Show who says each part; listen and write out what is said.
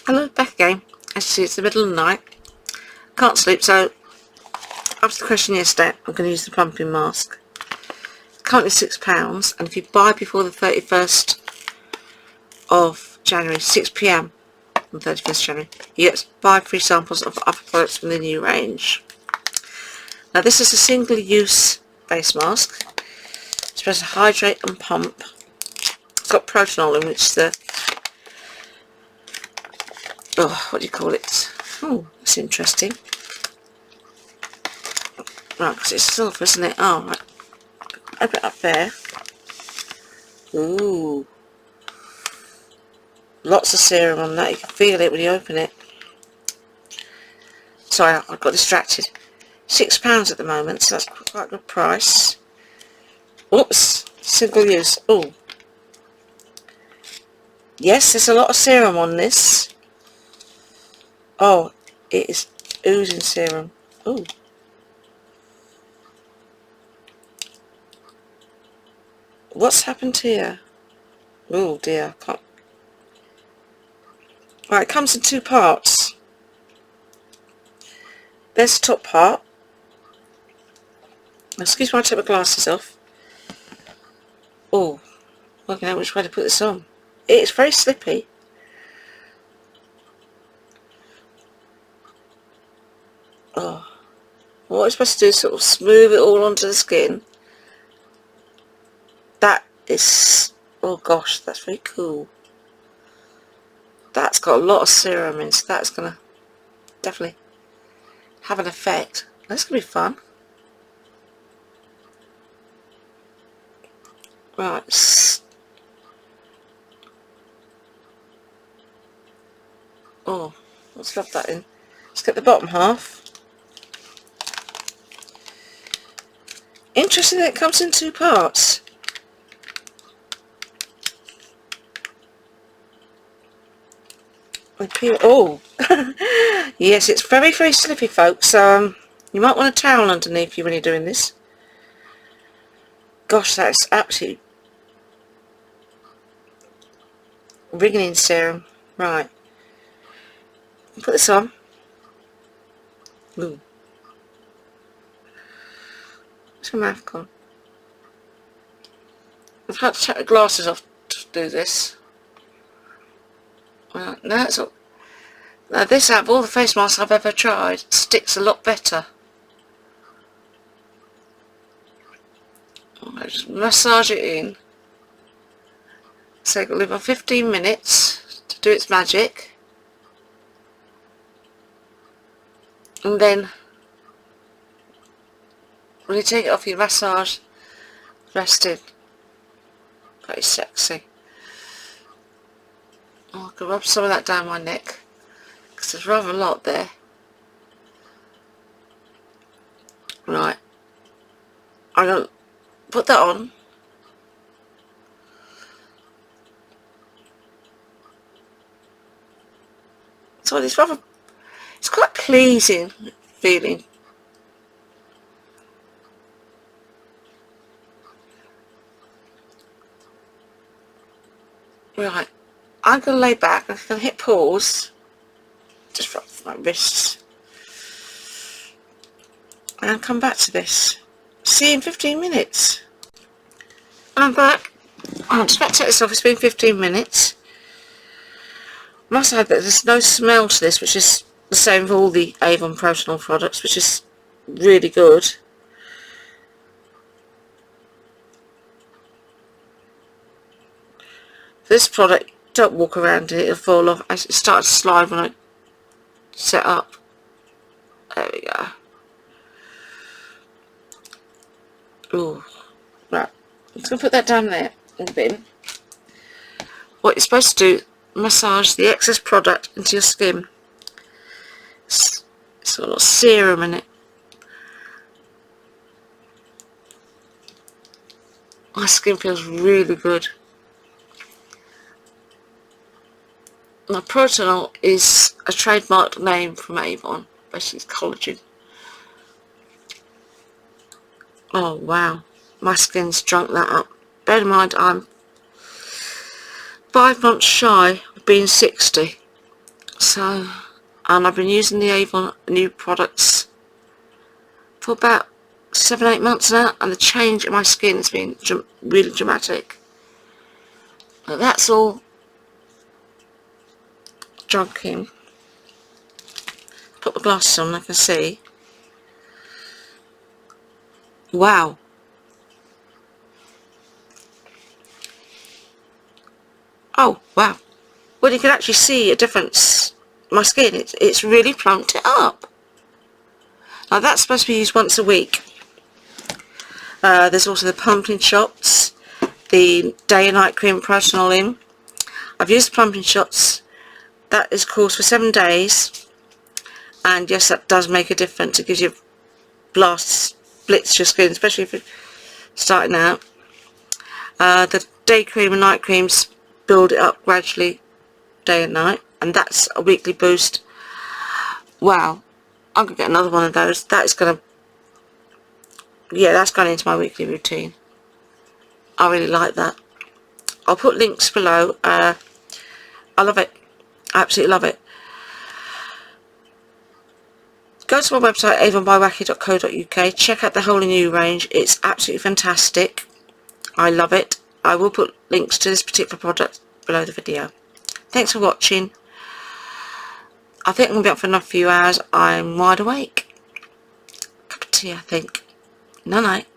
Speaker 1: Hello, back again. As you see, it's the middle of the night. Can't sleep, so after the question yesterday, I'm going to use the plumping mask. It's currently £6, and if you buy before the 31st of January, 6 PM on the 31st of January, you get 5 free samples of other products from the new range. Now, this is a single-use face mask. It's supposed to hydrate and pump. It's got Protinol in, which is the... oh, what do you call it? Oh, that's interesting. Right, because it's silver, isn't it? Oh, right. Open it up there. Ooh. Lots of serum on that. You can feel it when you open it. Sorry, I got distracted. £6 at the moment, so that's quite a good price. Oops, single use. Oh. Yes, there's a lot of serum on this. Oh, it is oozing serum. Ooh. What's happened here? Oh dear, I can't. Right, it comes in 2 parts. There's the top part. Excuse me, I take my glasses off. Oh, working out which way to put this on. It's very slippy. Oh, what I'm supposed to do is sort of smooth it all onto the skin. That is, oh gosh, that's very cool. That's got a lot of serum in, so that's going to definitely have an effect. That's going to be fun. Right. Oh, let's rub that in. Let's get the bottom half. Interesting that it comes in 2 parts. Oh, yes, it's very, very slippy, folks. You might want a towel underneath you when you're doing this. Gosh, that is absolutely ringing in serum. Right, put this on. Ooh. Where's my mouth gone? I've had to take the glasses off to do this. Well, now this, out of all the face masks I've ever tried, sticks a lot better. I just massage it in. So it'll leave on 15 minutes to do its magic. And then when you take it off, you massage rested. Very sexy. Oh, I can rub some of that down my neck because there's rather a lot there. Right, I'm going to put that on. So it's quite pleasing feeling. Right, I'm going to lay back. I'm going to hit pause. Just rub my wrists. And come back to this. See you in 15 minutes. I'm back. I'm just about to take this off. It's been 15 minutes. I must add that there's no smell to this, which is the same with all the Avon Protinol products, which is really good. This product, don't walk around it, it'll fall off. It started to slide when I set up. There we go. Ooh, right. I'm just going to put that down there in the bin. What you're supposed to do, massage the excess product into your skin. It's got a lot of serum in it. My skin feels really good. Now, Protinol is a trademarked name from Avon. Basically, it's collagen. Oh wow, my skin's drunk that up. Bear in mind, I'm 5 months shy of being 60. So, and I've been using the Avon Anew products for about 7-8 months now, and the change in my skin has been really dramatic. But that's all drunk in. Put my glasses on, I can see. Wow. Oh, wow. Well, you can actually see a difference. My skin, it's really plumped it up. Now that's supposed to be used once a week. There's also the pumping shots, the day and night cream Protinol in. I've used the pumping shots. That is course for 7 days, and yes, that does make a difference. It gives you blasts, splits your skin, especially if you're starting out. The day cream and night creams build it up gradually, day and night, and that's a weekly boost. Wow, I'm gonna get another one of those. That is gonna, yeah, that's going into my weekly routine. I really like that. I'll put links below. I love it. I absolutely love it. Go to my website, avonbywacky.co.uk. Check out the whole Anew range. It's absolutely fantastic. I love it. I will put links to this particular product below the video. Thanks for watching. I think I'm going to be up for another few hours. I'm wide awake. Cup of tea, I think. Night night.